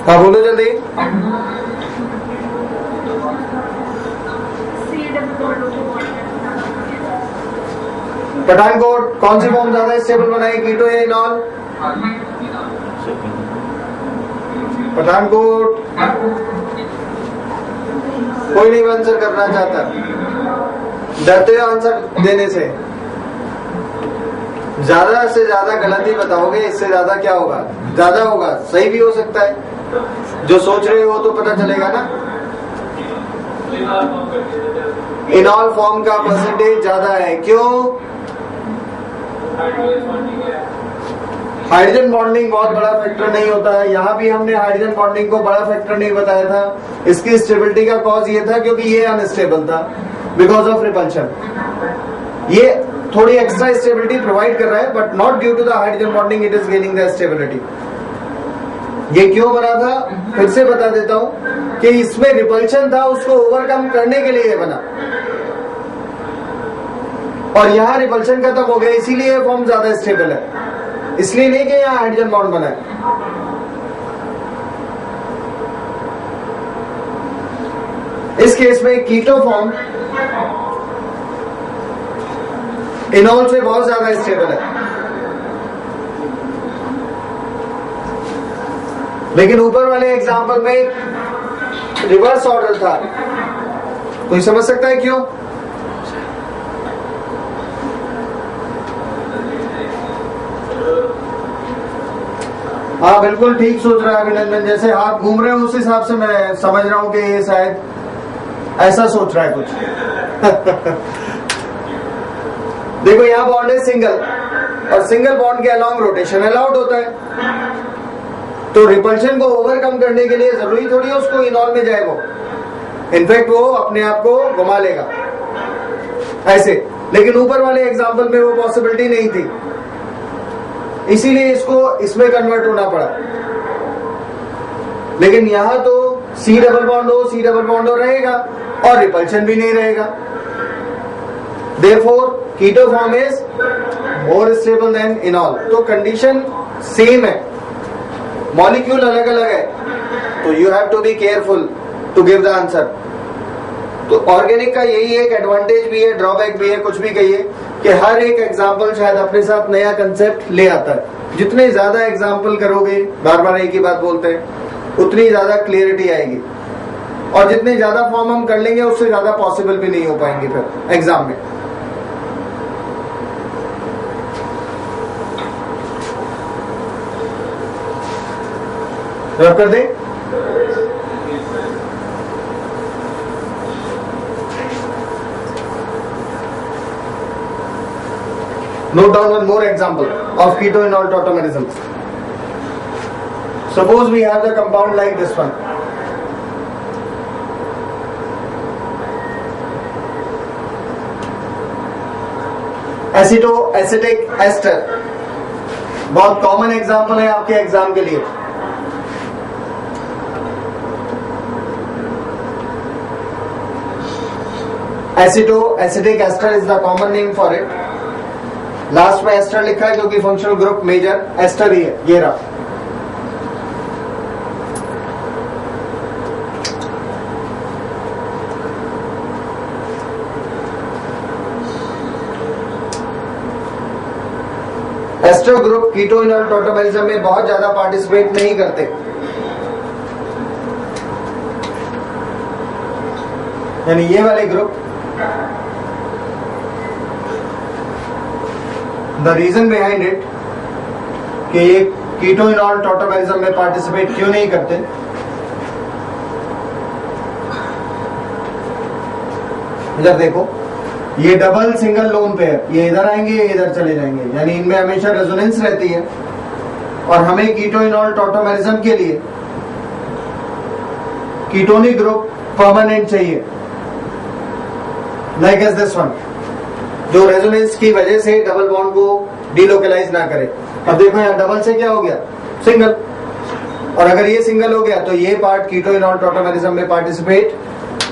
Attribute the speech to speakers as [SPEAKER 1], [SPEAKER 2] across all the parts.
[SPEAKER 1] हाँ बोलो जल्दी। पठानकोट कौन सी फॉर्म ज्यादा स्टेबल बनाएगी, कीटो या इनॉल? पठानकोट कोई नहीं आंसर करना चाहता, डरते हो आंसर देने से। ज्यादा से ज्यादा गलती बताओगे, इससे ज्यादा क्या होगा? ज्यादा होगा, सही भी हो सकता है। जो सोच रहे हो तो पता चलेगा ना। इनॉल फॉर्म का परसेंटेज ज्यादा है, क्यों? हाइड्रोजन बॉन्डिंग बहुत बड़ा फैक्टर नहीं होता है। यहाँ भी हमने हाइड्रोजन बॉन्डिंग को बड़ा फैक्टर नहीं बताया था। इसकी स्टेबिलिटी का कॉज ये था क्योंकि ये अनस्टेबल था बिकॉज ऑफ रिपल्शन। ये थोड़ी एक्स्ट्रा स्टेबिलिटी प्रोवाइड कर रहा है, but not due to the hydrogen bonding it is gaining the stability. ये क्यों बना था फिर से बता देता हूं कि इसमें रिपल्शन था, उसको ओवरकम करने के लिए बना, और यहां रिपल्शन खत्म हो गया, इसीलिए फॉर्म ज्यादा स्टेबल है। इसलिए नहीं कि यहां हाइड्रोजन बॉन्ड बना है। इस केस में कीटो फॉर्म इनॉल से बहुत ज्यादा स्टेबल है, लेकिन ऊपर वाले एग्जांपल में रिवर्स ऑर्डर था। कोई समझ सकता है क्यों? हाँ बिल्कुल ठीक सोच रहा है अभिनंदन, जैसे आप घूम रहे हो उस हिसाब से मैं समझ रहा हूं कि ये शायद ऐसा सोच रहा है कुछ। देखो यहाँ बॉन्ड है सिंगल, और सिंगल बॉन्ड के अलॉन्ग रोटेशन अलाउड होता है, तो रिपल्शन को ओवरकम करने के लिए जरूरी थोड़ी है उसको इनॉल में जाए वो, इनफैक्ट वो अपने आप को घुमा लेगा ऐसे। लेकिन ऊपर वाले एग्जांपल में वो पॉसिबिलिटी नहीं थी, इसीलिए इसको इसमें कन्वर्ट होना पड़ा। लेकिन यहां तो सी डबल बॉन्ड हो रहेगा और रिपल्शन भी नहीं रहेगा। Therefore keto form is more stable than enol. तो कंडीशन सेम है, मॉलिक्यूल अलग अलग है, तो you have to be careful to give the answer. तो ऑर्गेनिक का यही एक एडवांटेज भी है, ड्रॉबैक भी है, कुछ भी कहिए, कि हर एक एग्जाम्पल शायद अपने साथ नया कंसेप्ट ले आता है। जितने ज्यादा एग्जाम्पल करोगे, बार बार एक ही बात बोलते हैं, उतनी ज्यादा क्लियरिटी आएगी, और जितने ज्यादा फॉर्म हम कर लेंगे उससे ज्यादा पॉसिबल भी नहीं हो पाएंगे फिर एग्जाम में। रब कर दे। Note down one more example of keto-enol tautomerism. Suppose we have the compound like this one. Acetoacetic ester बहुत कॉमन एग्जाम्पल है आपके एग्जाम के लिए। Acetoacetic ester is the common name for it. Last में ester लिखा है क्योंकि functional group major ester ही है, ये रहा। एस्टर ग्रुप कीटो-इनॉल टॉटोमेरिज्म में बहुत ज्यादा पार्टिसिपेट नहीं करते, यानी ये वाले group. The reason behind it कि ये कीटो-इनॉल टॉटोमेरिज्म में पार्टिसिपेट क्यों नहीं करते, इधर देखो, ये डबल सिंगल लोन पेयर, ये इधर आएंगे, ये इधर चले जाएंगे, यानी इनमें हमेशा रेजोनेंस रहती है। और हमें कीटो-इनॉल टॉटोमेरिज्म के लिए कीटोनिक ग्रुप परमानेंट चाहिए, लाइक एज दिस वन, जो रेजोनेंस की वजह से डबल बॉन्ड को डिलोकलाइज ना करे। अब देखो यहाँ डबल से क्या हो गया, सिंगल, और अगर ये सिंगल हो गया तो ये पार्ट कीटो-इनॉल टॉटोमेरिज्म में पार्टिसिपेट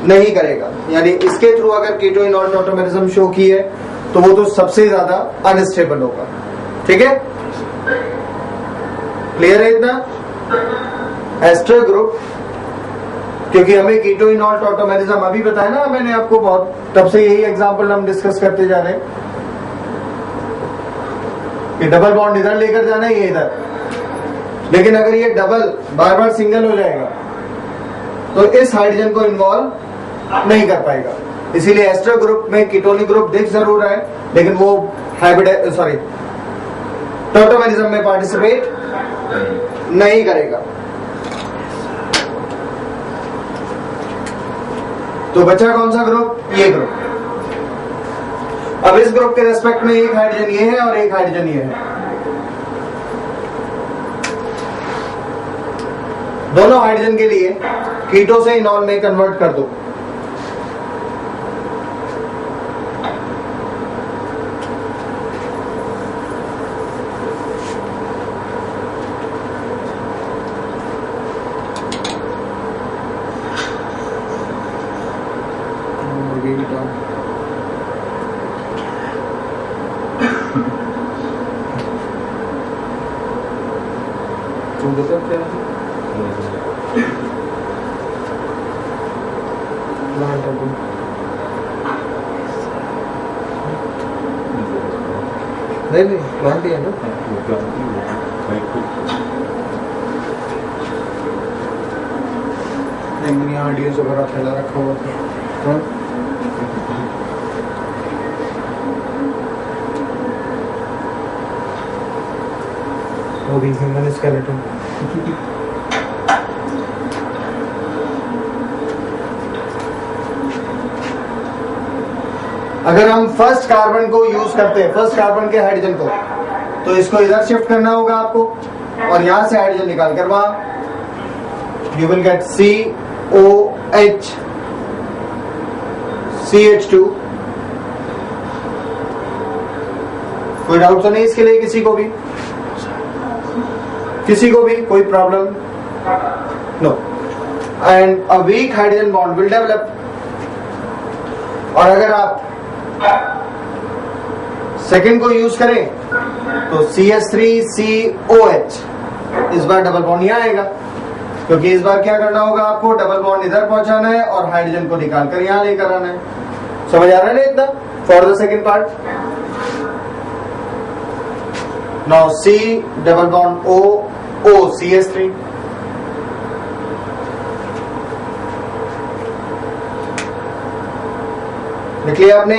[SPEAKER 1] नहीं करेगा। यानी इसके थ्रू अगर कीटो-इनॉल टॉटोमेरिज्म शो की है तो वो तो सबसे ज्यादा अनस्टेबल होगा। ठीक है, क्लियर है इतना? एस्टर ग्रुप, क्योंकि हमें कीटो इनॉल टॉटोमेरिज्म अभी बताया ना मैंने आपको, बहुत तब से यही एग्जांपल हम डिस्कस करते जा रहे हैं कि डबल बॉन्ड इधर लेकर जाना है, ये इधर, लेकिन अगर ये डबल बार बार सिंगल हो जाएगा तो इस हाइड्रोजन को इन्वॉल्व नहीं कर पाएगा। इसीलिए एस्टर ग्रुप में कीटोनिक ग्रुप दिख जरूर रहा है, लेकिन वो टॉटोमेरिज्म में पार्टिसिपेट नहीं करेगा। तो बचा कौन सा ग्रुप? ये ग्रुप। अब इस ग्रुप के रेस्पेक्ट में एक हाइड्रोजन ये है और एक हाइड्रोजन ये है, दोनों हाइड्रोजन के लिए कीटो से इनॉल में कन्वर्ट कर दो। नहीं प्लांट ही है ना, यहाँ डीएस वगैरह फैला रखा हुआ था। वो भी ह्यूमन स्केलेटन। अगर हम फर्स्ट कार्बन को यूज करते हैं, फर्स्ट कार्बन के हाइड्रोजन को, तो इसको इधर शिफ्ट करना होगा आपको और यहां से हाइड्रोजन निकाल कर वहां you will get COH CH2। कोई डाउट तो नहीं इसके लिए किसी को भी? किसी को भी कोई problem? No. And a weak hydrogen bond will develop. और अगर आप सेकेंड को यूज करें तो CH3COH, इस बार डबल बॉन्ड यहां आएगा, क्योंकि इस बार क्या करना होगा आपको? डबल बॉन्ड इधर पहुंचाना है और हाइड्रोजन को निकाल कर यहां लेकर आना है। समझ आ रहा है ना इतना? For the second part, now C double bond O CH3। देख लिया आपने?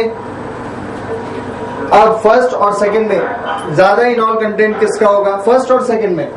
[SPEAKER 1] अब फर्स्ट और सेकंड में ज्यादा इनॉल कंटेंट किसका होगा? फर्स्ट और सेकंड में